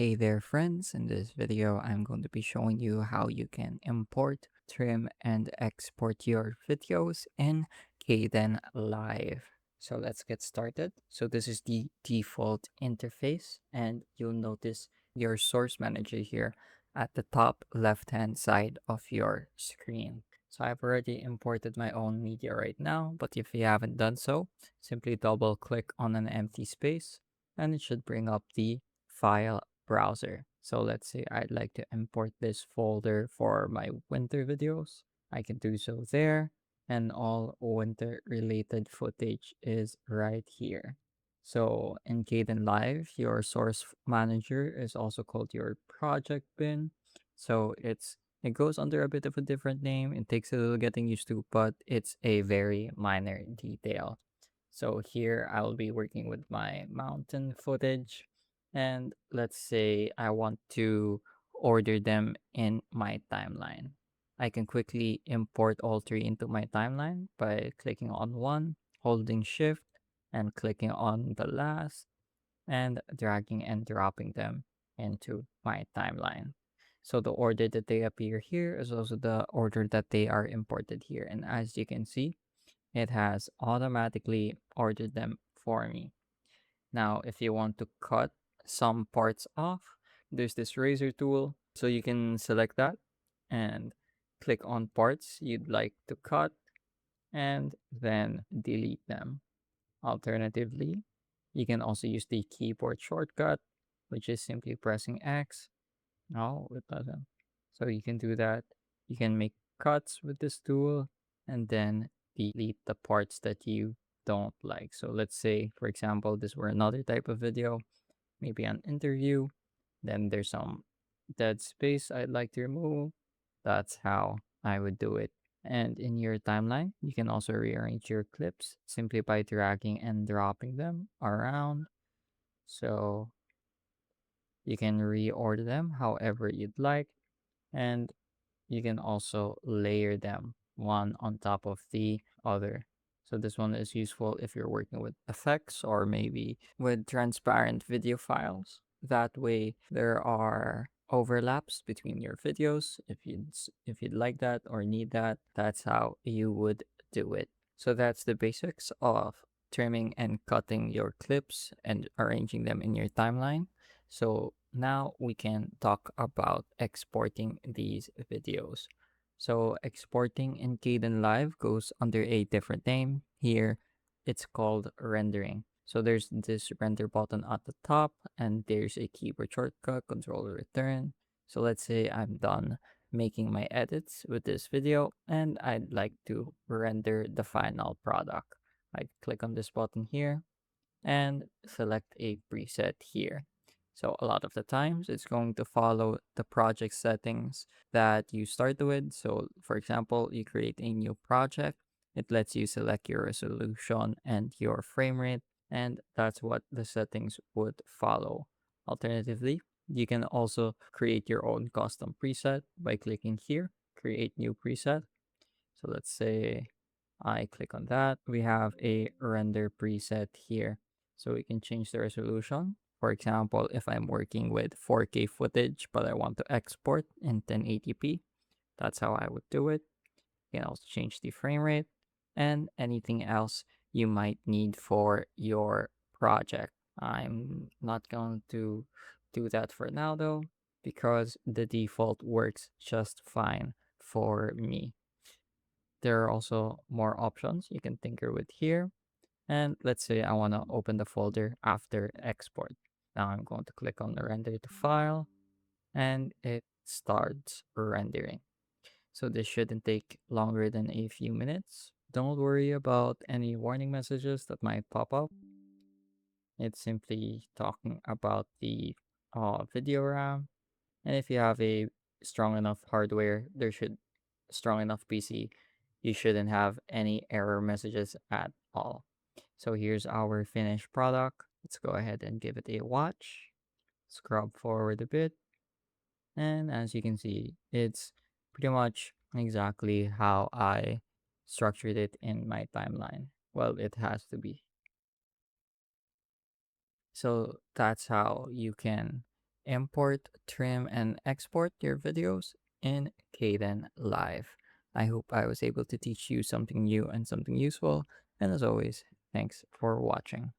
Hey there friends, in this video I'm going to be showing you how you can import, trim, and export your videos in Kdenlive. So let's get started. So this is the default interface and you'll notice your source manager here at the top left hand side of your screen. So I've already imported my own media right now, but if you haven't done so, simply double click on an empty space and it should bring up the file browser. So let's say I'd like to import this folder for my winter videos. I can do so there, and all winter related footage is right here. So in Kdenlive, your source manager is also called your project bin. So it goes under a bit of a different name. It takes a little getting used to, but it's a very minor detail. So here I will be working with my mountain footage, and let's say I want to order them in my timeline. I can quickly import all three into my timeline by clicking on one, holding shift, and clicking on the last, and dragging and dropping them into my timeline. So the order that they appear here is also the order that they are imported here. And as you can see, it has automatically ordered them for me. Now, if you want to cut some parts off, there's this razor tool. So you can select that and click on parts you'd like to cut and then delete them. Alternatively, you can also use the keyboard shortcut, which is simply pressing X. No, it doesn't. So you can do that. You can make cuts with this tool and then delete the parts that you don't like. So let's say, for example, this were another type of video, maybe an interview. Then there's some dead space I'd like to remove. That's how I would do it. And in your timeline, you can also rearrange your clips simply by dragging and dropping them around. So you can reorder them however you'd like. And you can also layer them one on top of the other. So this one is useful if you're working with effects or maybe with transparent video files. That way there are overlaps between your videos. If you'd like that or need that, that's how you would do it. So that's the basics of trimming and cutting your clips and arranging them in your timeline. So now we can talk about exporting these videos. So exporting in Kdenlive goes under a different name. Here, it's called rendering. So there's this render button at the top, and there's a keyboard shortcut, control return. So let's say I'm done making my edits with this video, and I'd like to render the final product. I click on this button here and select a preset here. So a lot of the times it's going to follow the project settings that you started with. So for example, you create a new project, it lets you select your resolution and your frame rate, and that's what the settings would follow. Alternatively, you can also create your own custom preset by clicking here, create new preset. So let's say I click on that. We have a render preset here. So we can change the resolution. For example, if I'm working with 4K footage, but I want to export in 1080p, that's how I would do it. You can also change the frame rate and anything else you might need for your project. I'm not going to do that for now though, because the default works just fine for me. There are also more options you can tinker with here. And let's say I want to open the folder after export. Now I'm going to click on the render to file and it starts rendering. So this shouldn't take longer than a few minutes. Don't worry about any warning messages that might pop up. It's simply talking about the video RAM. And if you have a strong enough hardware, there should strong enough PC, you shouldn't have any error messages at all. So here's our finished product. Let's go ahead and give it a watch. Scrub forward a bit. And as you can see, it's pretty much exactly how I structured it in my timeline. Well, it has to be. So that's how you can import, trim, and export your videos in Kdenlive. I hope I was able to teach you something new and something useful. And as always, thanks for watching.